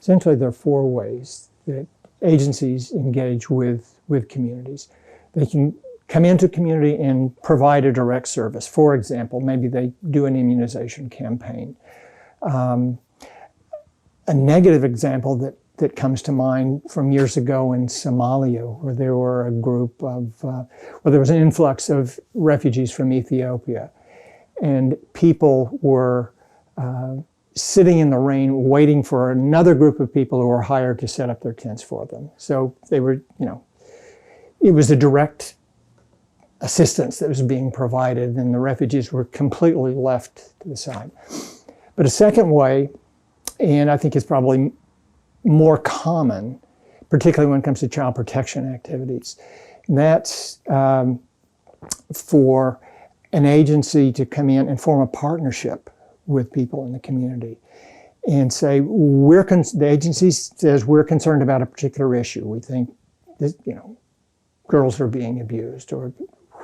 Essentially, there are four ways that agencies engage with communities. They can come into a community and provide a direct service. For example, maybe they do an immunization campaign. A negative example that comes to mind from years ago in Somalia, where there were a group of, there was an influx of refugees from Ethiopia, and people were sitting in the rain waiting for another group of people who were hired to set up their tents for them. So they were, it was a direct assistance that was being provided, and the refugees were completely left to the side. But a second way, and I think it's probably more common, particularly when it comes to child protection activities, and that's for an agency to come in and form a partnership with people in the community and say, the agency says we're concerned about a particular issue. We think that, girls are being abused or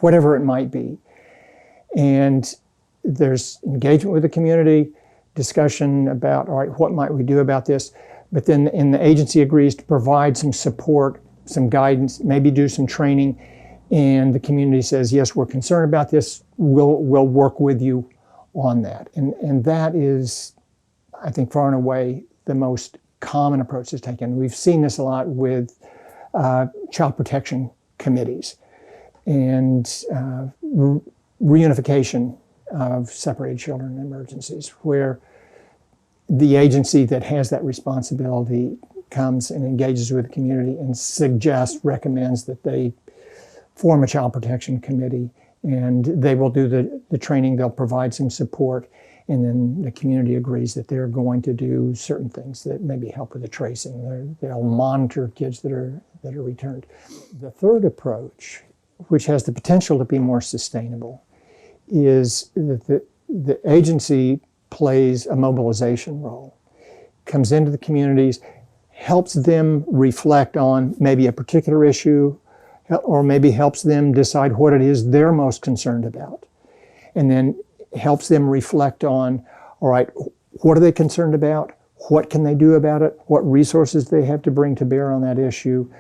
whatever it might be. And there's engagement with the community, discussion about, all right, what might we do about this? But then the agency agrees to provide some support, some guidance, maybe do some training. And the community says, yes, we're concerned about this. We'll work with you on that. And that is, I think, far and away the most common approach that's taken. We've seen this a lot with child protection committees and reunification of separated children in emergencies, where the agency that has that responsibility comes and engages with the community and recommends that they form a child protection committee, and they will do the training, they'll provide some support, and then the community agrees that they're going to do certain things that maybe help with the tracing. They'll monitor kids that are returned. The third approach, which has the potential to be more sustainable, is that the agency plays a mobilization role, comes into the communities, helps them reflect on maybe a particular issue, or maybe helps them decide what it is they're most concerned about, and then helps them reflect on, all right, what are they concerned about? What can they do about it? What resources they have to bring to bear on that issue?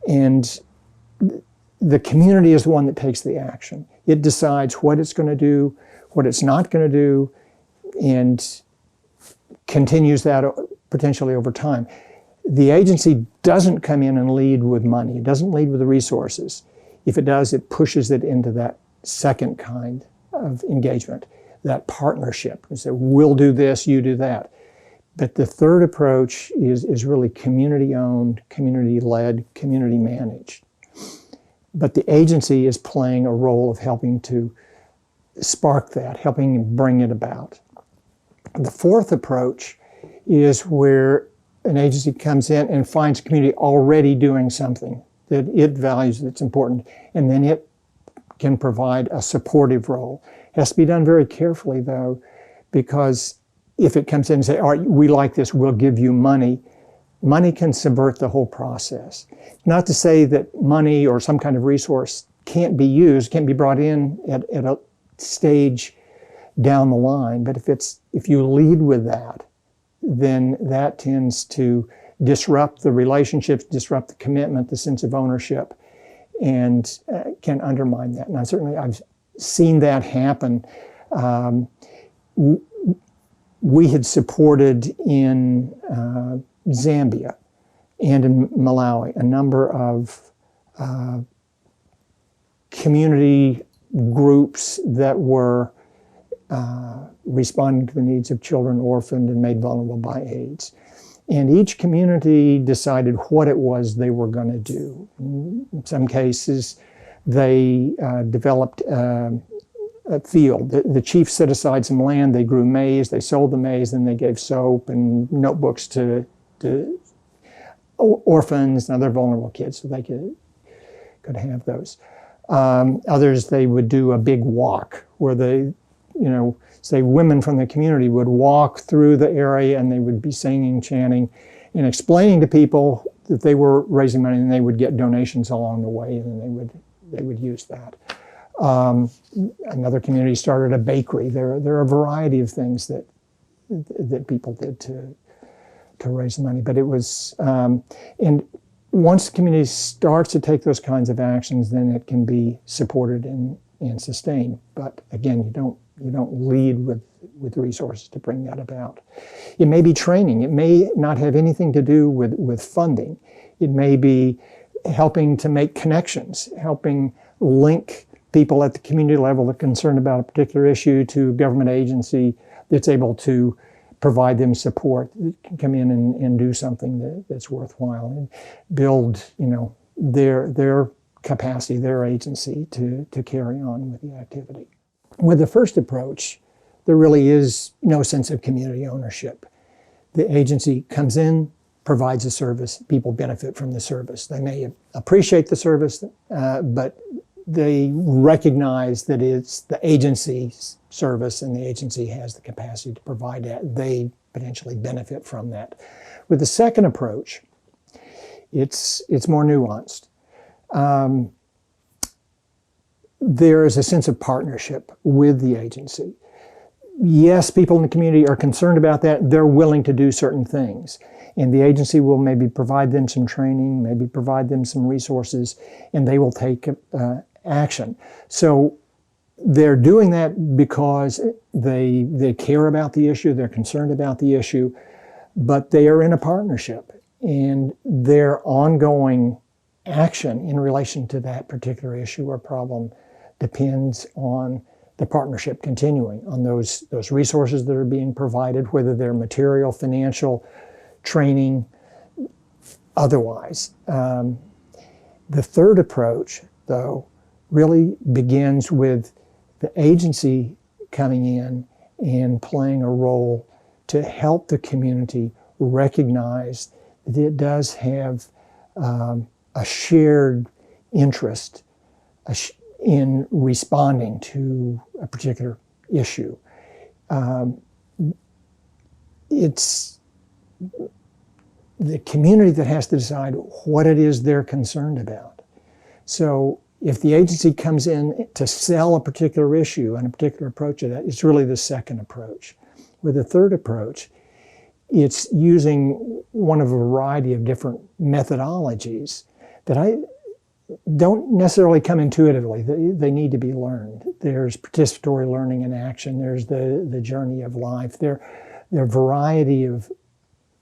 And the community is the one that takes the action. It decides what it's going to do, what it's not going to do, and continues that potentially over time. The agency doesn't come in and lead with money. It doesn't lead with the resources. If it does, it pushes it into that second kind of engagement, that partnership. And so we'll do this, you do that. But the third approach is really community-owned, community-led, community-managed. But the agency is playing a role of helping to spark that, helping bring it about. The fourth approach is where an agency comes in and finds a community already doing something that it values, that's important, and then it can provide a supportive role. It has to be done very carefully, though, because if it comes in and say, all right, we like this, we'll give you money, money can subvert the whole process. Not to say that money or some kind of resource can't be used, can't be brought in at a stage down the line, but if you lead with that, then that tends to disrupt the relationships, disrupt the commitment, the sense of ownership, and can undermine that. And I've seen that happen. We had supported in Zambia and in Malawi a number of community groups that were responding to the needs of children orphaned and made vulnerable by AIDS. And each community decided what it was they were going to do. In some cases, they developed a field. The chief set aside some land, they grew maize, they sold the maize, then they gave soap and notebooks to orphans and other vulnerable kids so they could have those. Others, they would do a big walk where they, say women from the community would walk through the area and they would be singing, chanting, and explaining to people that they were raising money, and they would get donations along the way, and then they would use that. Another community started a bakery. There are a variety of things that people did to raise the money. But it was, and once the community starts to take those kinds of actions, then it can be supported and sustained. But again, you don't lead with resources to bring that about. It may be training. It may not have anything to do with funding. It may be helping to make connections, helping link people at the community level that are concerned about a particular issue to a government agency that's able to provide them support, that can come in and do something that's worthwhile and build, their capacity, their agency to carry on with the activity. With the first approach, there really is no sense of community ownership. The agency comes in, provides a service, people benefit from the service. They may appreciate the service, but they recognize that it's the agency's service and the agency has the capacity to provide that. They potentially benefit from that. With the second approach, it's more nuanced. There is a sense of partnership with the agency. Yes, people in the community are concerned about that. They're willing to do certain things. And the agency will maybe provide them some training, maybe provide them some resources, and they will take action. So they're doing that because they care about the issue, they're concerned about the issue, but they are in a partnership. And their ongoing action in relation to that particular issue or problem depends on the partnership continuing, on those resources that are being provided, whether they're material, financial, training, otherwise. The third approach, though, really begins with the agency coming in and playing a role to help the community recognize that it does have a shared interest in responding to a particular issue. It's the community that has to decide what it is they're concerned about. So if the agency comes in to sell a particular issue and a particular approach to that, it's really the second approach. With the third approach, it's using one of a variety of different methodologies that don't necessarily come intuitively. They need to be learned. There's participatory learning and action. There's the journey of life. There are a variety of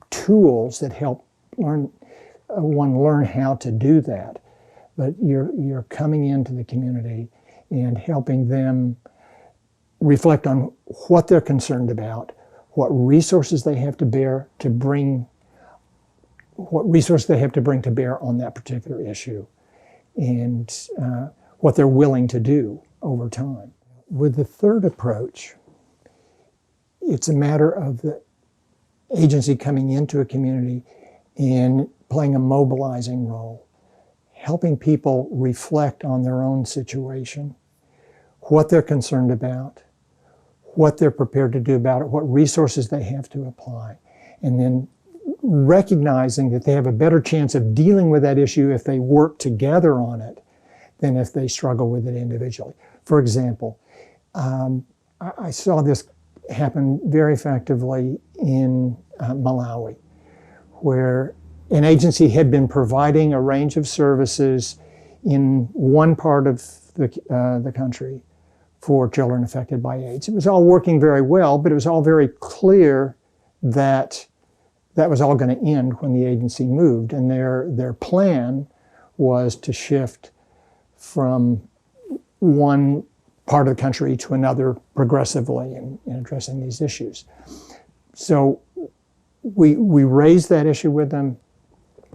tools that help one learn how to do that. But you're coming into the community and helping them reflect on what they're concerned about, what resources they have to bear to bring, what resources they have to bring to bear on that particular issue, and what they're willing to do over time. With the third approach, it's a matter of the agency coming into a community and playing a mobilizing role, helping people reflect on their own situation, what they're concerned about, what they're prepared to do about it, what resources they have to apply, and then recognizing that they have a better chance of dealing with that issue if they work together on it than if they struggle with it individually. For example, I saw this happen very effectively in Malawi, where an agency had been providing a range of services in one part of the country for children affected by AIDS. It was all working very well, but it was all very clear that that was all going to end when the agency moved, and their plan was to shift from one part of the country to another progressively in addressing these issues. So we raised that issue with them.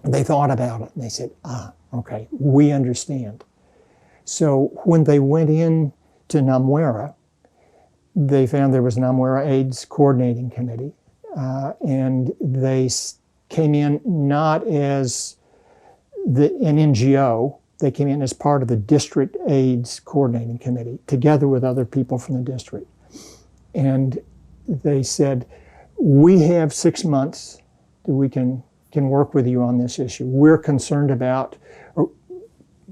They thought about it and they said, okay, we understand. So when they went in to Namwera, they found there was an Namwera AIDS Coordinating Committee, and they came in not as an NGO, they came in as part of the District AIDS Coordinating Committee, together with other people from the district. And they said, we have 6 months that we can work with you on this issue. We're concerned about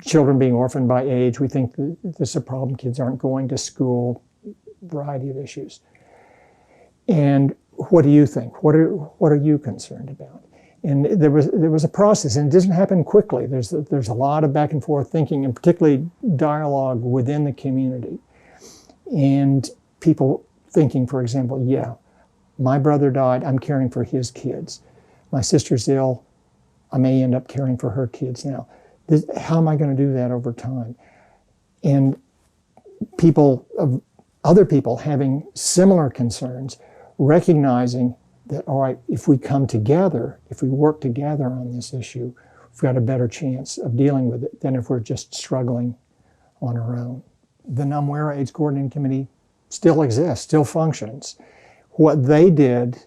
children being orphaned by AIDS. We think that this is a problem. Kids aren't going to school, variety of issues. And what do you think? What are you concerned about? And there was a process, and it doesn't happen quickly. There's a lot of back and forth thinking, and particularly dialogue within the community. And people thinking, for example, yeah, my brother died, I'm caring for his kids. My sister's ill, I may end up caring for her kids now. How am I going to do that over time? And other people having similar concerns, recognizing that, all right, if we come together, if we work together on this issue, we've got a better chance of dealing with it than if we're just struggling on our own. The NUMWERA AIDS Coordinating Committee still exists, still functions. What they did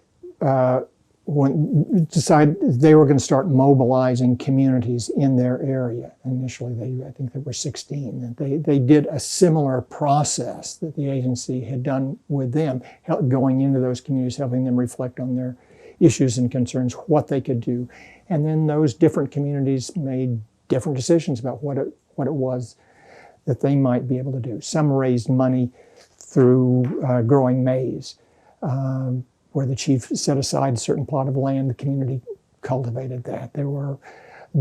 when decided they were going to start mobilizing communities in their area. Initially, I think there were 16. They did a similar process that the agency had done with them, going into those communities, helping them reflect on their issues and concerns, what they could do. And then those different communities made different decisions about what it was that they might be able to do. Some raised money through growing maize, where the chief set aside a certain plot of land, the community cultivated that. There were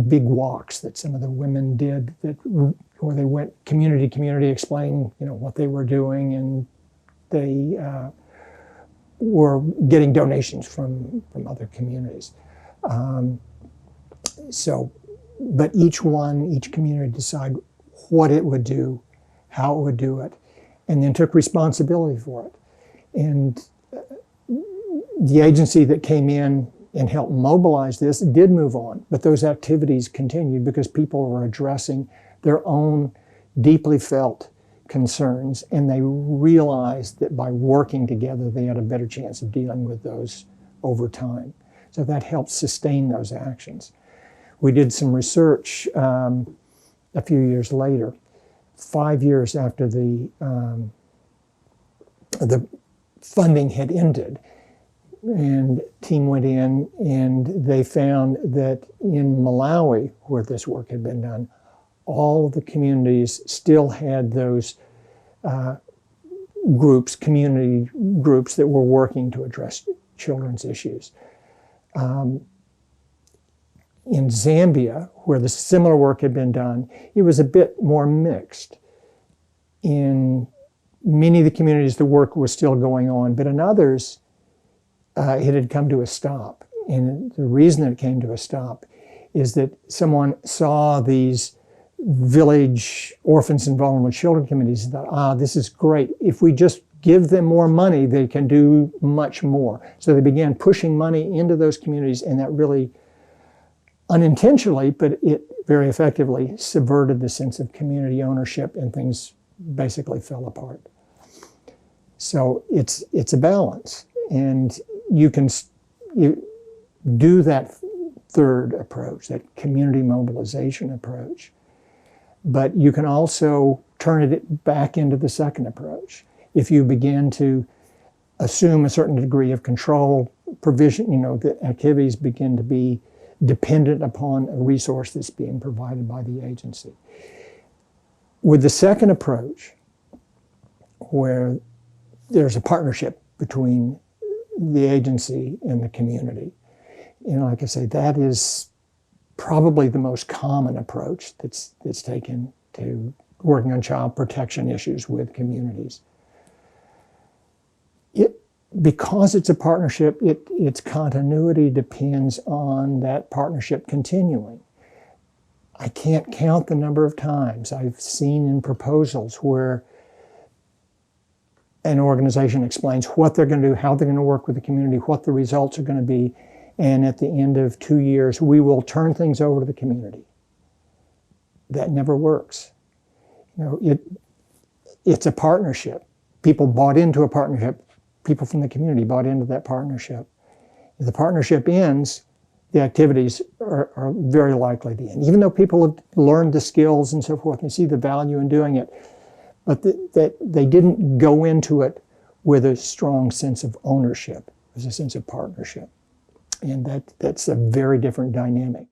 big walks that some of the women did where they went community to community explaining, what they were doing, and they were getting donations from other communities. But each community decided what it would do, how it would do it, and then took responsibility for it. And the agency that came in and helped mobilize this did move on, but those activities continued because people were addressing their own deeply felt concerns, and they realized that by working together, they had a better chance of dealing with those over time. So that helped sustain those actions. We did some research a few years later, 5 years after the funding had ended. And a team went in and they found that in Malawi, where this work had been done, all of the communities still had those community groups that were working to address children's issues. In Zambia, where the similar work had been done, it was a bit more mixed. In many of the communities, the work was still going on, but in others, it had come to a stop. And the reason it came to a stop is that someone saw these village orphans and vulnerable children committees and thought, this is great. If we just give them more money, they can do much more. So they began pushing money into those communities, and that really unintentionally, but it very effectively subverted the sense of community ownership, and things basically fell apart. So it's a balance. And you can do that third approach, that community mobilization approach, but you can also turn it back into the second approach. If you begin to assume a certain degree of control, provision, the activities begin to be dependent upon a resource that's being provided by the agency. With the second approach, where there's a partnership between the agency and the community, like I say, that is probably the most common approach that's taken to working on child protection issues with communities. Because it's a partnership, its continuity depends on that partnership continuing. I can't count the number of times I've seen in proposals where an organization explains what they're going to do, how they're going to work with the community, what the results are going to be, and at the end of 2 years, we will turn things over to the community. That never works. It's a partnership. People bought into a partnership. People from the community bought into that partnership. If the partnership ends, the activities are very likely to end, even though people have learned the skills and so forth and see the value in doing it. But that they didn't go into it with a strong sense of ownership. It was a sense of partnership. And that's a very different dynamic.